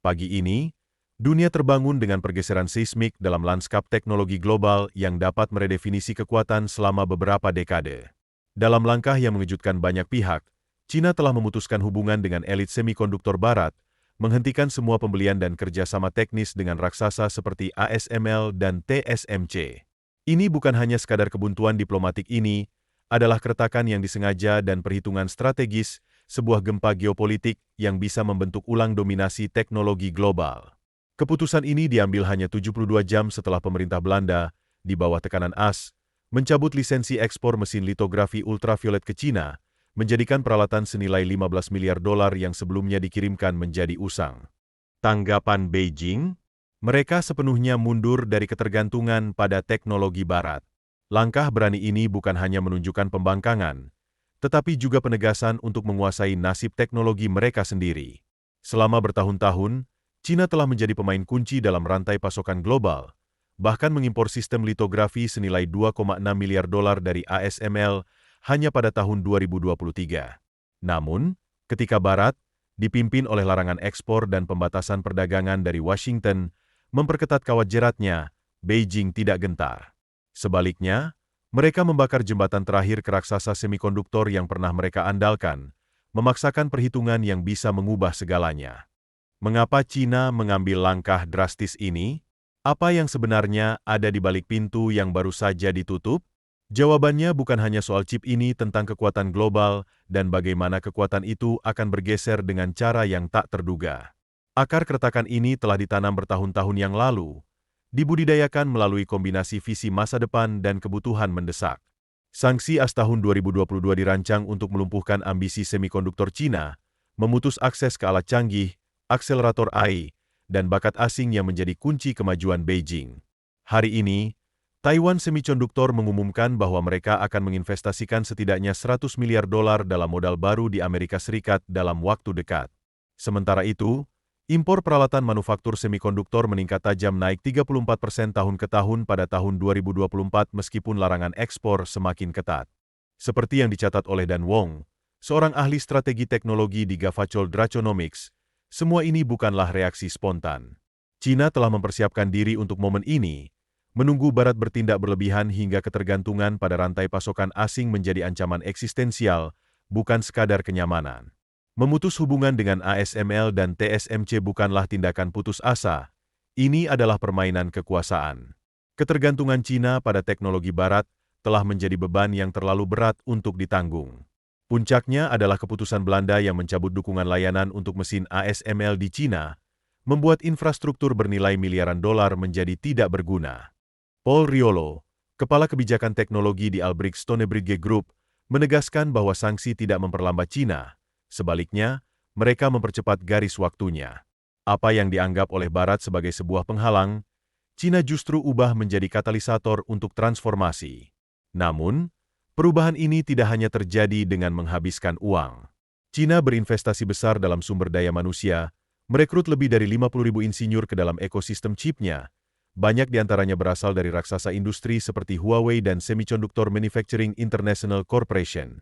Pagi ini, dunia terbangun dengan pergeseran seismik dalam lanskap teknologi global yang dapat meredefinisi kekuatan selama beberapa dekade. Dalam langkah yang mengejutkan banyak pihak, China telah memutuskan hubungan dengan elit semikonduktor Barat, menghentikan semua pembelian dan kerjasama teknis dengan raksasa seperti ASML dan TSMC. Ini bukan hanya sekadar kebuntuan diplomatik, ini adalah keretakan yang disengaja dan perhitungan strategis, sebuah gempa geopolitik yang bisa membentuk ulang dominasi teknologi global. Keputusan ini diambil hanya 72 jam setelah pemerintah Belanda, di bawah tekanan AS, mencabut lisensi ekspor mesin litografi ultraviolet ke China, menjadikan peralatan senilai 15 miliar dolar yang sebelumnya dikirimkan menjadi usang. Tanggapan Beijing? Mereka sepenuhnya mundur dari ketergantungan pada teknologi Barat. Langkah berani ini bukan hanya menunjukkan pembangkangan, tetapi juga penegasan untuk menguasai nasib teknologi mereka sendiri. Selama bertahun-tahun, China telah menjadi pemain kunci dalam rantai pasokan global, bahkan mengimpor sistem litografi senilai 2,6 miliar dolar dari ASML hanya pada tahun 2023. Namun, ketika Barat, dipimpin oleh larangan ekspor dan pembatasan perdagangan dari Washington, memperketat kawat jeratnya, Beijing tidak gentar. Sebaliknya, mereka membakar jembatan terakhir ke raksasa semikonduktor yang pernah mereka andalkan, memaksakan perhitungan yang bisa mengubah segalanya. Mengapa China mengambil langkah drastis ini? Apa yang sebenarnya ada di balik pintu yang baru saja ditutup? Jawabannya bukan hanya soal chip ini tentang kekuatan global dan bagaimana kekuatan itu akan bergeser dengan cara yang tak terduga. Akar keretakan ini telah ditanam bertahun-tahun yang lalu, dibudidayakan melalui kombinasi visi masa depan dan kebutuhan mendesak. Sanksi AS tahun 2022 dirancang untuk melumpuhkan ambisi semikonduktor China, memutus akses ke alat canggih, akselerator AI, dan bakat asing yang menjadi kunci kemajuan Beijing. Hari ini, Taiwan Semiconductor mengumumkan bahwa mereka akan menginvestasikan setidaknya 100 miliar dolar dalam modal baru di Amerika Serikat dalam waktu dekat. Sementara itu, impor peralatan manufaktur semikonduktor meningkat tajam, naik 34% tahun ke tahun pada tahun 2024 meskipun larangan ekspor semakin ketat. Seperti yang dicatat oleh Dan Wong, seorang ahli strategi teknologi di Gavachol Draconomics, semua ini bukanlah reaksi spontan. China telah mempersiapkan diri untuk momen ini, menunggu Barat bertindak berlebihan hingga ketergantungan pada rantai pasokan asing menjadi ancaman eksistensial, bukan sekadar kenyamanan. Memutus hubungan dengan ASML dan TSMC bukanlah tindakan putus asa, ini adalah permainan kekuasaan. Ketergantungan China pada teknologi Barat telah menjadi beban yang terlalu berat untuk ditanggung. Puncaknya adalah keputusan Belanda yang mencabut dukungan layanan untuk mesin ASML di China, membuat infrastruktur bernilai miliaran dolar menjadi tidak berguna. Paul Riolo, kepala kebijakan teknologi di Albrecht Stonebridge Group, menegaskan bahwa sanksi tidak memperlambat China, sebaliknya, mereka mempercepat garis waktunya. Apa yang dianggap oleh Barat sebagai sebuah penghalang, China justru ubah menjadi katalisator untuk transformasi. Namun, perubahan ini tidak hanya terjadi dengan menghabiskan uang. China berinvestasi besar dalam sumber daya manusia, merekrut lebih dari 50.000 insinyur ke dalam ekosistem chipnya. Banyak di antaranya berasal dari raksasa industri seperti Huawei dan Semiconductor Manufacturing International Corporation.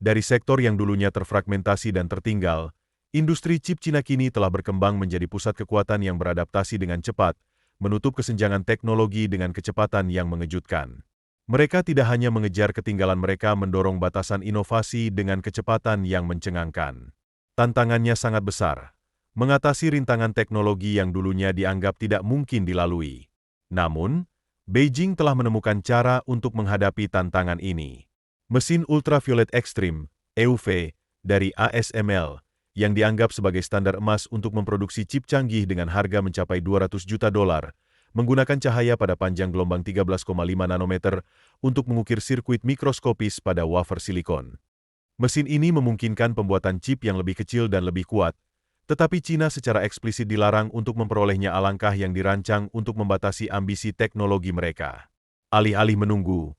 Dari sektor yang dulunya terfragmentasi dan tertinggal, industri chip China kini telah berkembang menjadi pusat kekuatan yang beradaptasi dengan cepat, menutup kesenjangan teknologi dengan kecepatan yang mengejutkan. Mereka tidak hanya mengejar ketinggalan, mereka mendorong batasan inovasi dengan kecepatan yang mencengangkan. Tantangannya sangat besar, mengatasi rintangan teknologi yang dulunya dianggap tidak mungkin dilalui. Namun, Beijing telah menemukan cara untuk menghadapi tantangan ini. Mesin ultraviolet ekstrim, EUV, dari ASML, yang dianggap sebagai standar emas untuk memproduksi chip canggih dengan harga mencapai 200 juta dolar, menggunakan cahaya pada panjang gelombang 13,5 nanometer untuk mengukir sirkuit mikroskopis pada wafer silikon. Mesin ini memungkinkan pembuatan chip yang lebih kecil dan lebih kuat, tetapi China secara eksplisit dilarang untuk memperolehnya, alangkah yang dirancang untuk membatasi ambisi teknologi mereka. Alih-alih menunggu,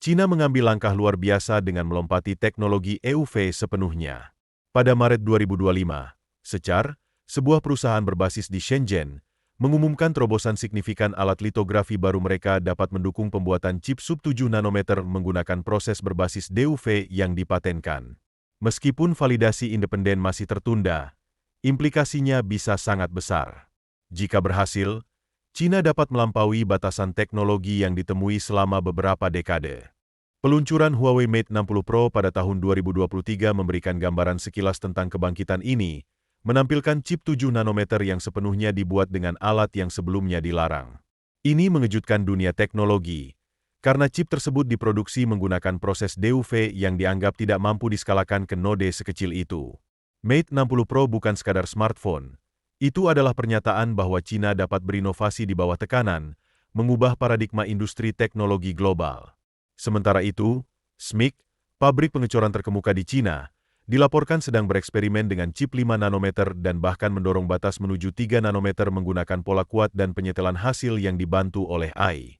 China mengambil langkah luar biasa dengan melompati teknologi EUV sepenuhnya. Pada Maret 2025, Secar, sebuah perusahaan berbasis di Shenzhen, mengumumkan terobosan signifikan. Alat litografi baru mereka dapat mendukung pembuatan chip sub-7 nanometer menggunakan proses berbasis DUV yang dipatenkan. Meskipun validasi independen masih tertunda, Implikasinya bisa sangat besar. Jika berhasil, China dapat melampaui batasan teknologi yang ditemui selama beberapa dekade. Peluncuran Huawei Mate 60 Pro pada tahun 2023 memberikan gambaran sekilas tentang kebangkitan ini, menampilkan chip 7 nanometer yang sepenuhnya dibuat dengan alat yang sebelumnya dilarang. Ini mengejutkan dunia teknologi, karena chip tersebut diproduksi menggunakan proses DUV yang dianggap tidak mampu diskalakan ke node sekecil itu. Mate 60 Pro bukan sekadar smartphone. Itu adalah pernyataan bahwa China dapat berinovasi di bawah tekanan, mengubah paradigma industri teknologi global. Sementara itu, SMIC, pabrik pengecoran terkemuka di China, dilaporkan sedang bereksperimen dengan chip 5 nanometer dan bahkan mendorong batas menuju 3 nanometer menggunakan pola kuat dan penyetelan hasil yang dibantu oleh AI.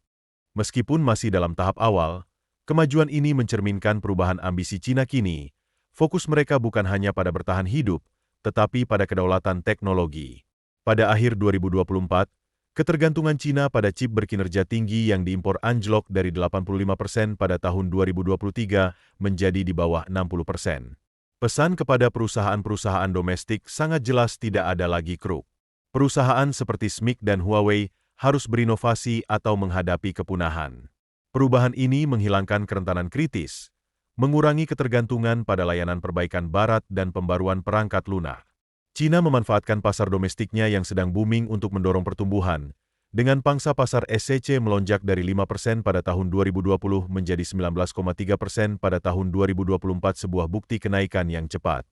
Meskipun masih dalam tahap awal, kemajuan ini mencerminkan perubahan ambisi China kini. Fokus mereka bukan hanya pada bertahan hidup, tetapi pada kedaulatan teknologi. Pada akhir 2024, ketergantungan China pada chip berkinerja tinggi yang diimpor anjlok dari 85% pada tahun 2023 menjadi di bawah 60%. Pesan kepada perusahaan-perusahaan domestik sangat jelas tidak ada lagi kruk. Perusahaan seperti SMIC dan Huawei harus berinovasi atau menghadapi kepunahan. Perubahan ini menghilangkan kerentanan kritis, mengurangi ketergantungan pada layanan perbaikan barat dan pembaruan perangkat lunak. China memanfaatkan pasar domestiknya yang sedang booming untuk mendorong pertumbuhan, dengan pangsa pasar SCC melonjak dari 5% pada tahun 2020 menjadi 19,3% pada tahun 2024, sebuah bukti kenaikan yang cepat.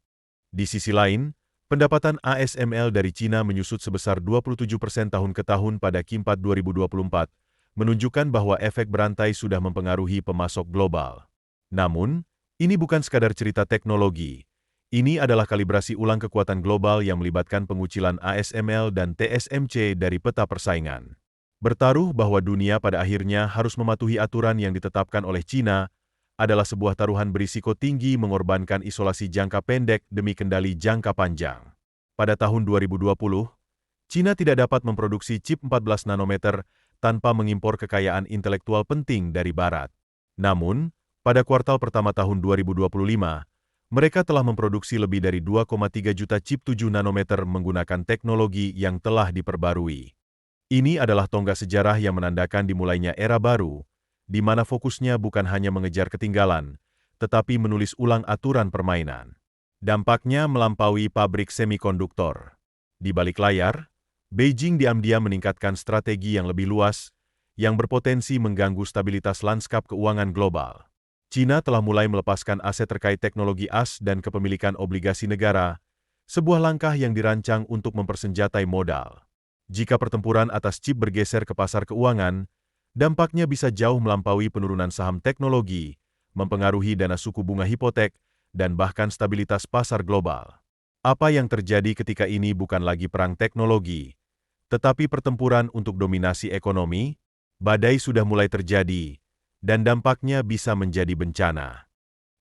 Di sisi lain, pendapatan ASML dari China menyusut sebesar 27% tahun ke tahun pada Q4 2024, menunjukkan bahwa efek berantai sudah mempengaruhi pemasok global. Namun, ini bukan sekadar cerita teknologi. Ini adalah kalibrasi ulang kekuatan global yang melibatkan pengucilan ASML dan TSMC dari peta persaingan. Bertaruh bahwa dunia pada akhirnya harus mematuhi aturan yang ditetapkan oleh China adalah sebuah taruhan berisiko tinggi mengorbankan isolasi jangka pendek demi kendali jangka panjang. Pada tahun 2020, China tidak dapat memproduksi chip 14 nanometer tanpa mengimpor kekayaan intelektual penting dari Barat. Namun, pada kuartal pertama tahun 2025, mereka telah memproduksi lebih dari 2,3 juta chip 7 nanometer menggunakan teknologi yang telah diperbarui. Ini adalah tonggak sejarah yang menandakan dimulainya era baru, di mana fokusnya bukan hanya mengejar ketinggalan, tetapi menulis ulang aturan permainan. Dampaknya melampaui pabrik semikonduktor. Di balik layar, Beijing diam-diam meningkatkan strategi yang lebih luas, yang berpotensi mengganggu stabilitas lanskap keuangan global. China telah mulai melepaskan aset terkait teknologi AS dan kepemilikan obligasi negara, sebuah langkah yang dirancang untuk mempersenjatai modal. Jika pertempuran atas chip bergeser ke pasar keuangan, dampaknya bisa jauh melampaui penurunan saham teknologi, mempengaruhi dana suku bunga hipotek, dan bahkan stabilitas pasar global. Apa yang terjadi ketika ini bukan lagi perang teknologi, tetapi pertempuran untuk dominasi ekonomi. Badai sudah mulai terjadi, dan dampaknya bisa menjadi bencana.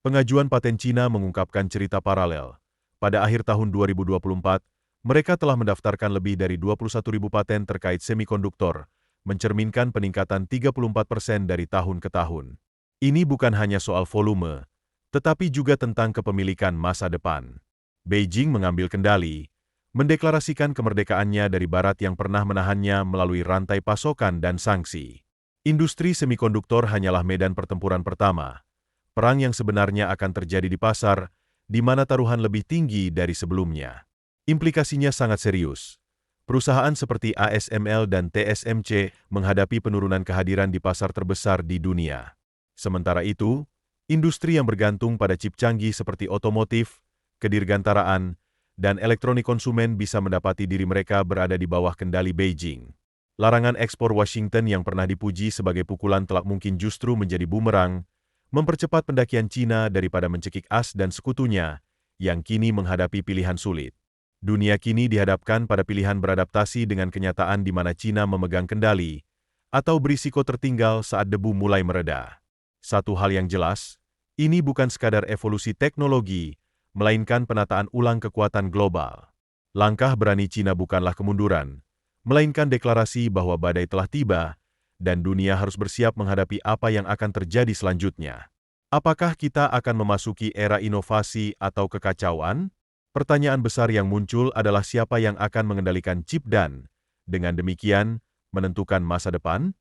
Pengajuan paten China mengungkapkan cerita paralel. Pada akhir tahun 2024, mereka telah mendaftarkan lebih dari 21.000 paten terkait semikonduktor, mencerminkan peningkatan 34% dari tahun ke tahun. Ini bukan hanya soal volume, tetapi juga tentang kepemilikan masa depan. Beijing mengambil kendali, mendeklarasikan kemerdekaannya dari Barat yang pernah menahannya melalui rantai pasokan dan sanksi. Industri semikonduktor hanyalah medan pertempuran pertama. Perang yang sebenarnya akan terjadi di pasar, di mana taruhan lebih tinggi dari sebelumnya. Implikasinya sangat serius. Perusahaan seperti ASML dan TSMC menghadapi penurunan kehadiran di pasar terbesar di dunia. Sementara itu, industri yang bergantung pada chip canggih seperti otomotif, kedirgantaraan, dan elektronik konsumen bisa mendapati diri mereka berada di bawah kendali Beijing. Larangan ekspor Washington yang pernah dipuji sebagai pukulan telak mungkin justru menjadi bumerang, mempercepat pendakian China daripada mencekik AS dan sekutunya, yang kini menghadapi pilihan sulit. Dunia kini dihadapkan pada pilihan beradaptasi dengan kenyataan di mana China memegang kendali, atau berisiko tertinggal saat debu mulai mereda. Satu hal yang jelas, ini bukan sekadar evolusi teknologi, melainkan penataan ulang kekuatan global. Langkah berani China bukanlah kemunduran, melainkan deklarasi bahwa badai telah tiba, dan dunia harus bersiap menghadapi apa yang akan terjadi selanjutnya. Apakah kita akan memasuki era inovasi atau kekacauan? Pertanyaan besar yang muncul adalah siapa yang akan mengendalikan chip dan, dengan demikian, menentukan masa depan?